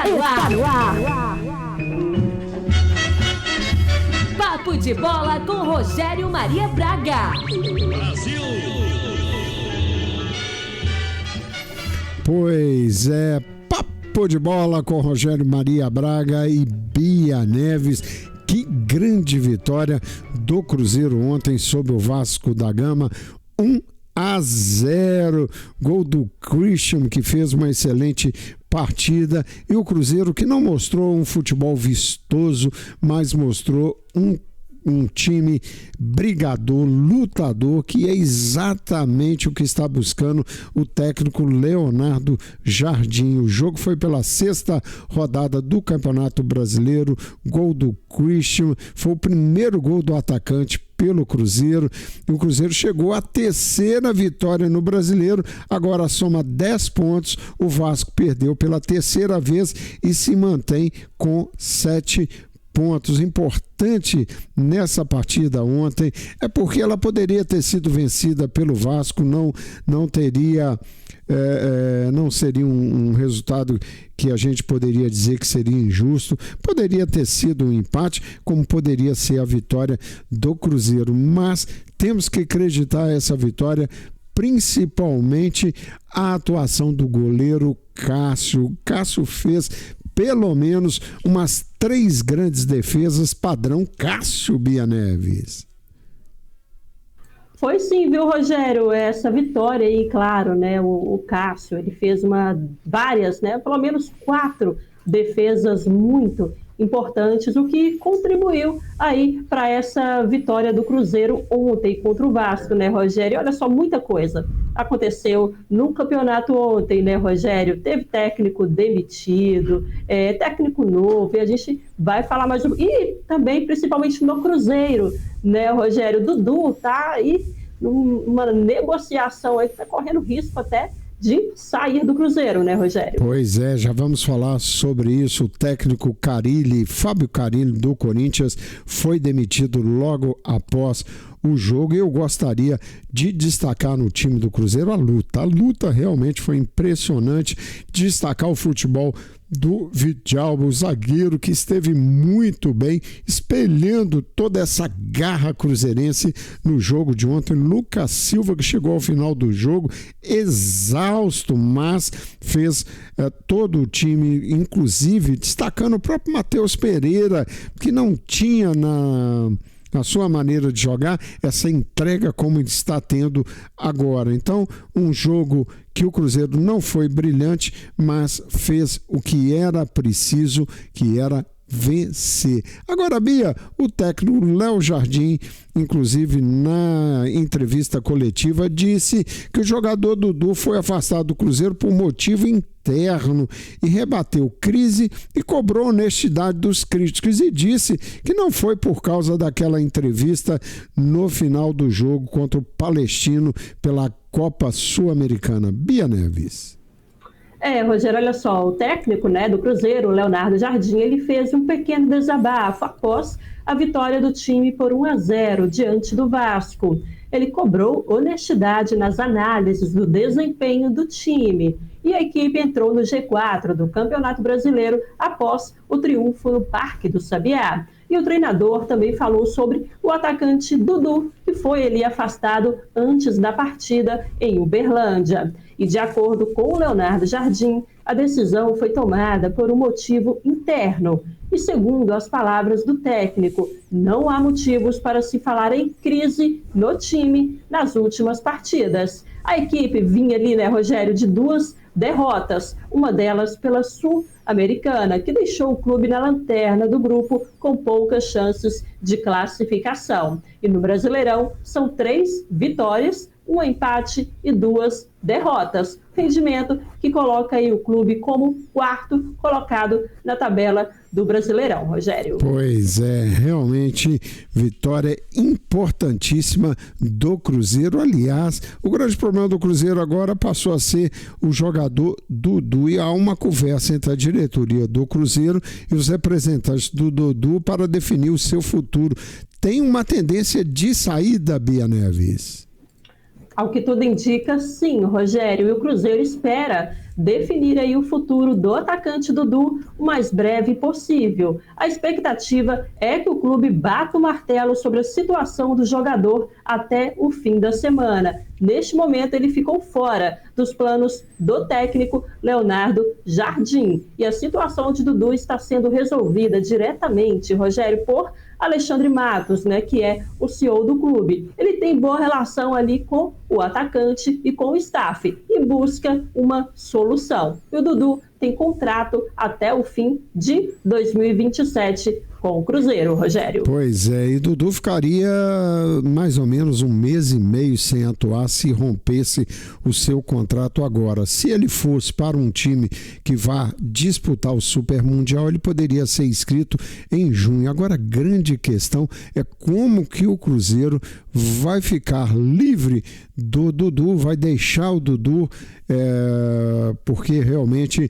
Está no ar. Papo de Bola com Rogério Maria Braga. Brasil! Pois é, Papo de Bola com Rogério Maria Braga e Bia Neves. Que grande vitória do Cruzeiro ontem sobre o Vasco da Gama. 1-0, gol do Christian, que fez uma excelente partida, e o Cruzeiro que não mostrou um futebol vistoso, mas mostrou um time brigador, lutador, que é exatamente o que está buscando o técnico Leonardo Jardim. O jogo foi pela 6ª rodada do Campeonato Brasileiro, gol do Christian, foi o primeiro gol do atacante pelo Cruzeiro, e o Cruzeiro chegou à 3ª vitória no Brasileiro, agora soma 10 pontos, o Vasco perdeu pela 3ª vez e se mantém com 7 pontos. Importante nessa partida ontem é porque ela poderia ter sido vencida pelo Vasco, não teria não seria um resultado que a gente poderia dizer que seria injusto, poderia ter sido um empate, como poderia ser a vitória do Cruzeiro, mas temos que acreditar essa vitória, principalmente a atuação do goleiro Cássio. O Cássio fez pelo menos umas 3 grandes defesas padrão Cássio, Bia Neves. Foi sim, viu, Rogério? Essa vitória aí, claro, né? O Cássio, ele fez várias, né? Pelo menos 4 defesas muito importantes, o que contribuiu aí para essa vitória do Cruzeiro ontem contra o Vasco, né, Rogério? Olha só, muita coisa aconteceu no campeonato ontem, né, Rogério? Teve técnico demitido, técnico novo, e a gente vai falar mais e também, principalmente no Cruzeiro, né, Rogério? Dudu tá aí numa negociação aí que tá correndo risco até de sair do Cruzeiro, né, Rogério? Pois é, já vamos falar sobre isso. O técnico Carille, Fábio Carille, do Corinthians, foi demitido logo após o jogo, e eu gostaria de destacar no time do Cruzeiro a luta. A luta realmente foi impressionante, destacar o futebol do Vidalba, o zagueiro que esteve muito bem, espelhando toda essa garra cruzeirense no jogo de ontem. Lucas Silva, que chegou ao final do jogo exausto, mas fez todo o time, inclusive destacando o próprio Matheus Pereira, que não tinha na sua maneira de jogar essa entrega como ele está tendo agora. Então, um jogo que o Cruzeiro não foi brilhante, mas fez o que era preciso, que era vencer. Agora, Bia, o técnico Léo Jardim, inclusive na entrevista coletiva, disse que o jogador Dudu foi afastado do Cruzeiro por motivo interno e rebateu crise e cobrou honestidade dos críticos, e disse que não foi por causa daquela entrevista no final do jogo contra o Palestino pela Copa Sul-Americana. Bia Neves. Rogério, olha só, o técnico, né, do Cruzeiro, Leonardo Jardim, ele fez um pequeno desabafo após a vitória do time por 1-0 diante do Vasco. Ele cobrou honestidade nas análises do desempenho do time, e a equipe entrou no G4 do Campeonato Brasileiro após o triunfo no Parque do Sabiá. E o treinador também falou sobre o atacante Dudu, que foi ali afastado antes da partida em Uberlândia. E de acordo com o Leonardo Jardim, a decisão foi tomada por um motivo interno. E segundo as palavras do técnico, não há motivos para se falar em crise no time nas últimas partidas. A equipe vinha ali, né, Rogério, de 2 derrotas, uma delas pela Sul-Americana, que deixou o clube na lanterna do grupo com poucas chances de classificação. E no Brasileirão são 3 vitórias, 1 empate e 2 derrotas. Rendimento que coloca aí o clube como 4º colocado na tabela do Brasileirão, Rogério. Pois é, realmente vitória importantíssima do Cruzeiro. Aliás, o grande problema do Cruzeiro agora passou a ser o jogador Dudu, e há uma conversa entre a diretoria do Cruzeiro e os representantes do Dudu para definir o seu futuro. Tem uma tendência de saída, Bia Neves? Ao que tudo indica, sim, Rogério, e o Cruzeiro espera definir aí o futuro do atacante Dudu o mais breve possível. A expectativa é que o clube bata o martelo sobre a situação do jogador até o fim da semana. Neste momento, ele ficou fora dos planos do técnico Leonardo Jardim. E a situação de Dudu está sendo resolvida diretamente, Rogério, por Alexandre Matos, né, que é o CEO do clube. Ele tem boa relação ali com o atacante e com o staff e busca uma solução. E o Dudu tem contrato até o fim de 2027 com o Cruzeiro, Rogério. Pois é, e Dudu ficaria mais ou menos 1 mês e meio sem atuar se rompesse o seu contrato agora. Se ele fosse para um time que vá disputar o Super Mundial, ele poderia ser inscrito em junho. Agora a grande questão é como que o Cruzeiro vai ficar livre do Dudu, vai deixar o Dudu, porque realmente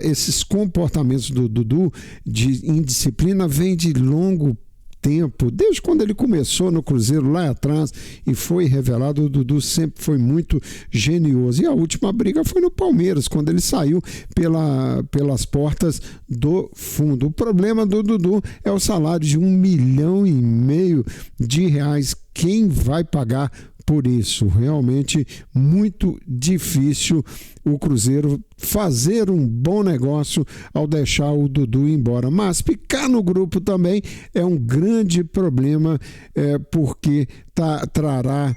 esses comportamentos do Dudu de indisciplina vêm de longo tempo, desde quando ele começou no Cruzeiro lá atrás e foi revelado, o Dudu sempre foi muito genioso. E a última briga foi no Palmeiras, quando ele saiu pelas portas do fundo. O problema do Dudu é o salário de R$1,5 milhão. Quem vai pagar por isso? Realmente muito difícil o Cruzeiro fazer um bom negócio ao deixar o Dudu embora. Mas ficar no grupo também é um grande problema, porque trará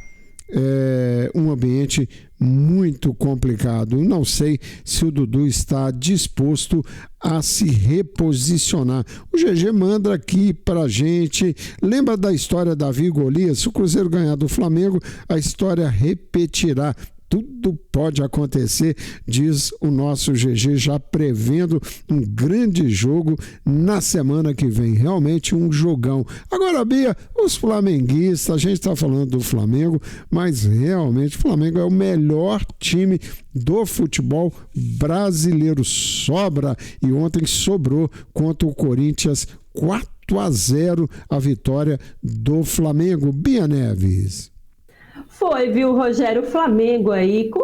um ambiente muito complicado. Não sei se o Dudu está disposto a se reposicionar. O GG manda aqui pra gente. Lembra da história Davi e Golias? Se o Cruzeiro ganhar do Flamengo, a história repetirá. Tudo pode acontecer, diz o nosso GG, já prevendo um grande jogo na semana que vem. Realmente um jogão. Agora, Bia, os flamenguistas, a gente está falando do Flamengo, mas realmente o Flamengo é o melhor time do futebol brasileiro. Sobra, e ontem sobrou contra o Corinthians 4-0 a vitória do Flamengo. Bia Neves. Foi, viu, Rogério, o Flamengo aí com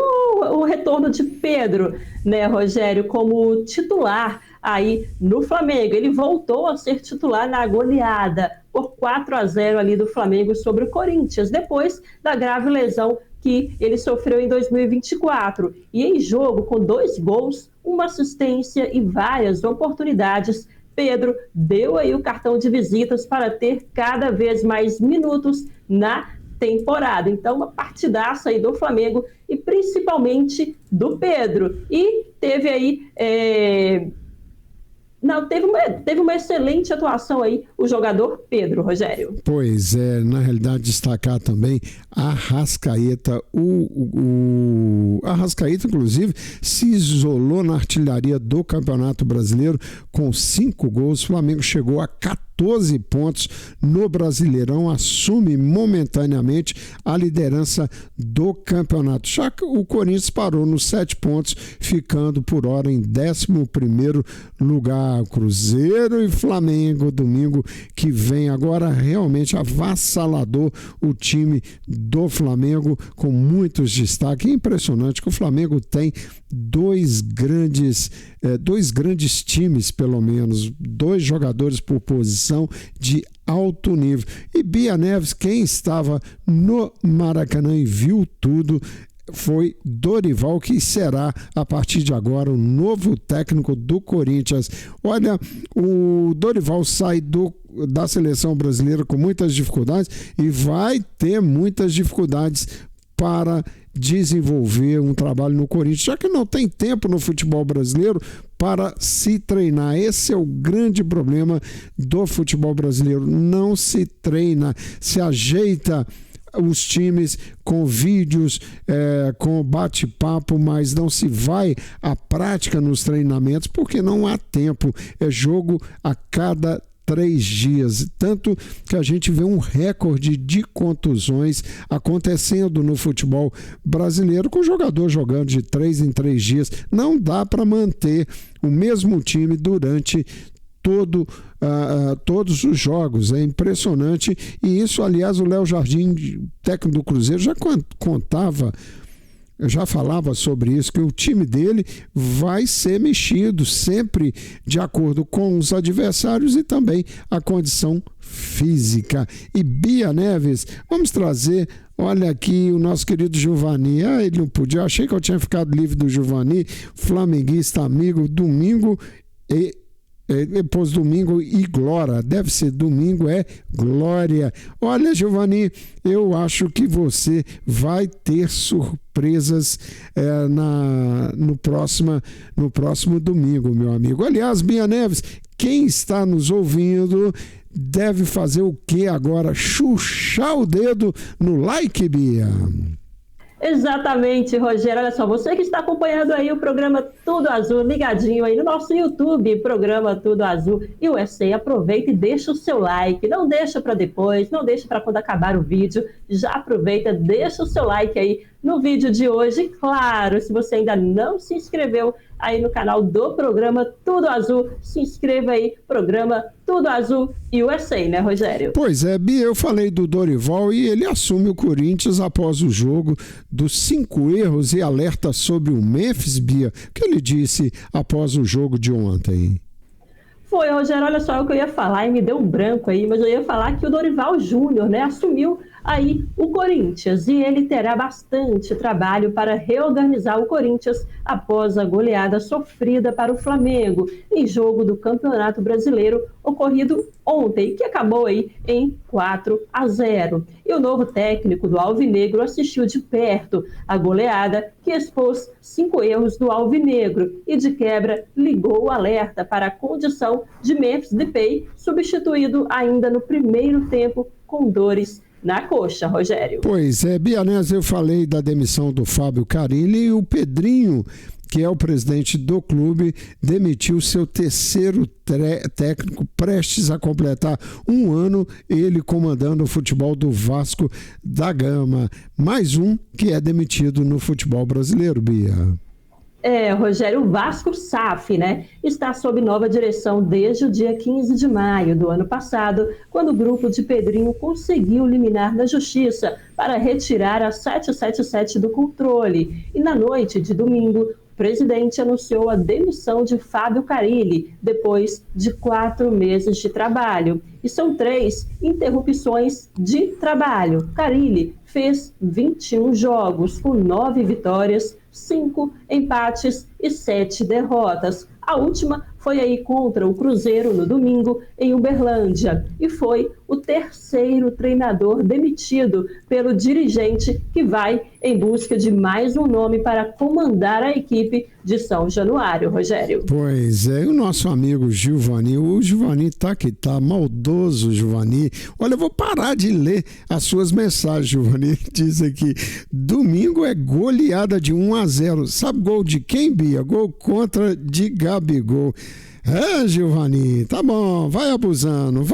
o retorno de Pedro, né, Rogério, como titular aí no Flamengo. Ele voltou a ser titular na goleada por 4-0 ali do Flamengo sobre o Corinthians, depois da grave lesão que ele sofreu em 2024. E em jogo, com 2 gols, uma assistência e várias oportunidades, Pedro deu aí o cartão de visitas para ter cada vez mais minutos na temporada. Então, uma partidaça aí do Flamengo e principalmente do Pedro. E teve aí teve uma excelente atuação aí o jogador Pedro, Rogério. Pois é, na realidade destacar também a Arrascaeta. O Arrascaeta, inclusive, se isolou na artilharia do Campeonato Brasileiro com 5 gols. O Flamengo chegou a 14 pontos no Brasileirão, assume momentaneamente a liderança do campeonato. Já que o Corinthians parou nos 7 pontos, ficando por hora em 11º lugar. Cruzeiro e Flamengo, domingo que vem. Agora realmente avassalador o time do Flamengo, com muitos destaques. É impressionante que o Flamengo tem dois grandes times, pelo menos 2 jogadores por posição de alto nível. E Bia Neves, quem estava no Maracanã e viu tudo, foi Dorival, que será a partir de agora o novo técnico do Corinthians. Olha, o Dorival sai da seleção brasileira com muitas dificuldades e vai ter muitas dificuldades para desenvolver um trabalho no Corinthians, já que não tem tempo no futebol brasileiro para se treinar. Esse é o grande problema do futebol brasileiro. Não se treina, se ajeita os times com vídeos, com bate-papo, mas não se vai à prática nos treinamentos porque não há tempo. É jogo a cada 3 dias, tanto que a gente vê um recorde de contusões acontecendo no futebol brasileiro, com o jogador jogando de 3 em 3 dias. Não dá para manter o mesmo time durante todos os jogos. É impressionante. E isso, aliás, o Léo Jardim, técnico do Cruzeiro, já falava sobre isso, que o time dele vai ser mexido sempre de acordo com os adversários e também a condição física. E Bia Neves, vamos trazer, olha aqui o nosso querido Giovani. Ele não podia, eu achei que eu tinha ficado livre do Giovani, flamenguista amigo, domingo depois domingo e glória, deve ser domingo é glória. Olha, Giovani, eu acho que você vai ter surpresas no próximo domingo, meu amigo. Aliás, Bia Neves, quem está nos ouvindo deve fazer o que agora? Chuchar o dedo no like, Bia. Exatamente, Rogério. Olha só, você que está acompanhando aí o programa Tudo Azul, ligadinho aí no nosso YouTube, programa Tudo Azul e USA, aproveita e deixa o seu like. Não deixa para depois, não deixa para quando acabar o vídeo. Já aproveita, deixa o seu like aí no vídeo de hoje. Claro, se você ainda não se inscreveu aí no canal do programa Tudo Azul, se inscreva aí, programa Tudo Azul e USA, né, Rogério? Pois é, Bia, eu falei do Dorival e ele assume o Corinthians após o jogo dos 5 erros e alerta sobre o Memphis, Bia. O que ele disse após o jogo de ontem? Foi, Rogério, olha só o que eu ia falar e me deu um branco aí, mas eu ia falar que o Dorival Júnior, né, assumiu aí o Corinthians e ele terá bastante trabalho para reorganizar o Corinthians após a goleada sofrida para o Flamengo em jogo do Campeonato Brasileiro ocorrido ontem, que acabou aí em 4-0. E o novo técnico do Alvinegro assistiu de perto a goleada que expôs 5 erros do Alvinegro e de quebra ligou o alerta para a condição de Memphis Depay, substituído ainda no primeiro tempo com dores na coxa, Rogério. Pois é, Bianese, eu falei da demissão do Fábio Carilli e o Pedrinho, que é o presidente do clube, demitiu seu terceiro técnico, prestes a completar 1 ano, ele comandando o futebol do Vasco da Gama. Mais um que é demitido no futebol brasileiro, Bia. Rogério, o Vasco SAF, né, está sob nova direção desde o dia 15 de maio do ano passado, quando o grupo de Pedrinho conseguiu liminar na justiça para retirar a 777 do controle. E na noite de domingo, o presidente anunciou a demissão de Fábio Carilli, depois de 4 meses de trabalho. E são 3 interrupções de trabalho. Carilli fez 21 jogos, com 9 vitórias, 5 empates e 7 derrotas. A última foi aí contra o Cruzeiro no domingo em Uberlândia e foi o terceiro treinador demitido pelo dirigente que vai em busca de mais um nome para comandar a equipe de São Januário, Rogério. Pois é, e o nosso amigo Giovani, o Giovani tá que tá, maldoso Giovani. Olha, eu vou parar de ler as suas mensagens, Giovani. Diz aqui, domingo é goleada de 1-0. Sabe gol de quem, Bia? Gol contra de Gabigol. Giovani, tá bom, vai abusando.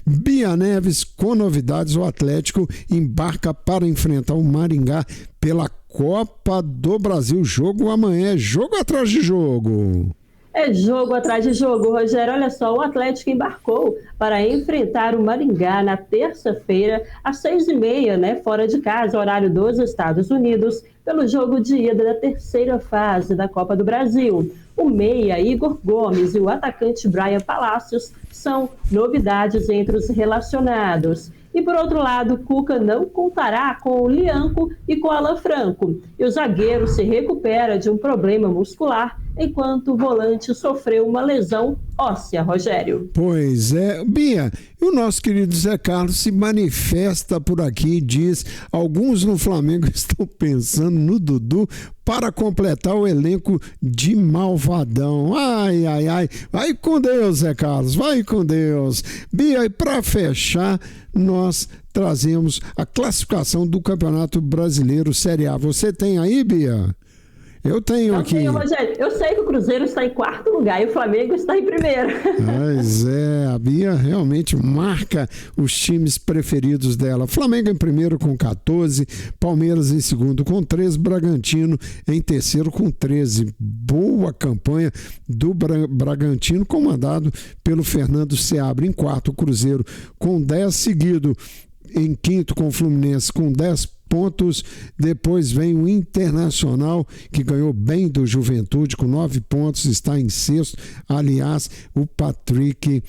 Bia Neves, com novidades, o Atlético embarca para enfrentar o Maringá pela Copa do Brasil. Jogo amanhã, jogo atrás de jogo. É jogo atrás de jogo, Rogério. Olha só, o Atlético embarcou para enfrentar o Maringá na terça-feira, às 6h30, né, fora de casa, horário dos Estados Unidos, pelo jogo de ida da terceira fase da Copa do Brasil. O meia Igor Gomes e o atacante Brian Palacios são novidades entre os relacionados. E por outro lado, Cuca não contará com o Lianco e com Alan Franco. E o zagueiro se recupera de um problema muscular, enquanto o volante sofreu uma lesão óssea, Rogério. Pois é, Bia, e o nosso querido Zé Carlos se manifesta por aqui e diz: alguns no Flamengo estão pensando no Dudu para completar o elenco de malvadão. Ai, vai com Deus, Zé Carlos, vai com Deus. Bia, e para fechar, nós trazemos a classificação do Campeonato Brasileiro Série A. Você tem aí, Bia? Eu tenho Não aqui. tenho, Rogério. Eu sei que o Cruzeiro está em quarto lugar e o Flamengo está em primeiro. Mas a Bia realmente marca os times preferidos dela. Flamengo em primeiro com 14, Palmeiras em segundo com 13, Bragantino em terceiro com 13. Boa campanha do Bragantino, comandado pelo Fernando Seabra. Em quarto, o Cruzeiro com 10, seguido em quinto com o Fluminense com 10 pontos. Depois vem o Internacional, que ganhou bem do Juventude com 9 pontos, está em sexto. Aliás, o Patrick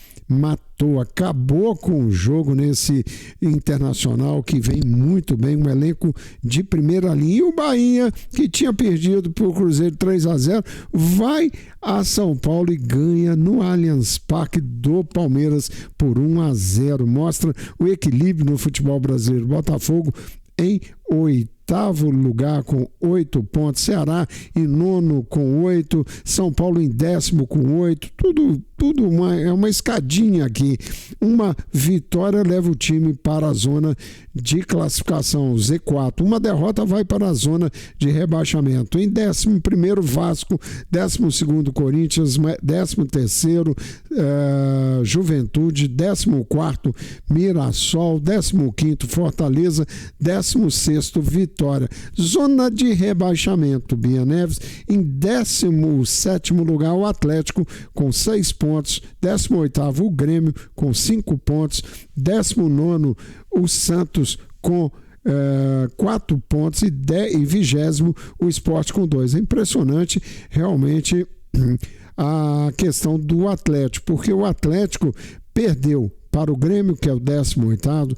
acabou com o jogo nesse Internacional, que vem muito bem, um elenco de primeira linha. E o Bahia, que tinha perdido para o Cruzeiro 3-0, vai a São Paulo e ganha no Allianz Parque do Palmeiras por 1-0. Mostra o equilíbrio no futebol brasileiro. Botafogo em oitavo lugar com 8 pontos, Ceará em nono com 8, São Paulo em décimo com 8, tudo é uma escadinha aqui. Uma vitória leva o time para a zona de classificação, Z4. Uma derrota vai para a zona de rebaixamento. Em 11º, Vasco, 12º, Corinthians, 13º, Juventude, 14º, Mirassol, 15º, Fortaleza, 16º, Vitória. Zona de rebaixamento, Bia Neves. Em 17º lugar, o Atlético com 6 pontos. 18º, o Grêmio com 5 pontos. 19º, o Santos com 4 pontos. E 20º, o Sport com 2. É impressionante realmente a questão do Atlético, porque o Atlético perdeu para o Grêmio, que é o 18º,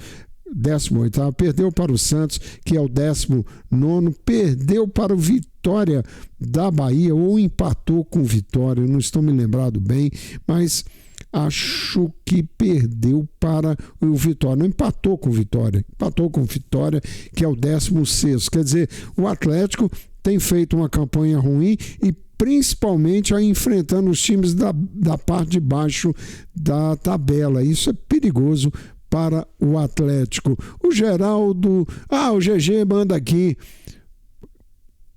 perdeu para o Santos, que é o 19º, perdeu para o Vitória da Bahia, ou empatou com o Vitória, não estou me lembrando bem, mas acho que perdeu para o Vitória, não empatou com o Vitória, que é o 16º. Quer dizer, o Atlético tem feito uma campanha ruim e principalmente enfrentando os times da parte de baixo da tabela. Isso é perigoso para o Atlético. O Geraldo, o GG manda aqui.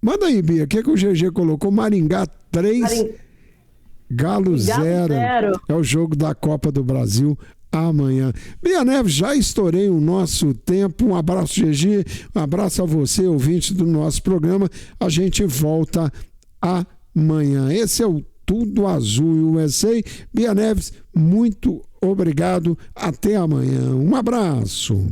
Manda aí, Bia, o que o GG colocou? Maringá 3, Galo 0. É o jogo da Copa do Brasil amanhã. Bia Neves, já estourei o nosso tempo. Um abraço, GG. Um abraço a você, ouvinte do nosso programa. A gente volta amanhã. Esse é o Tudo Azul USA. Bia Neves, muito obrigado. Até amanhã. Um abraço.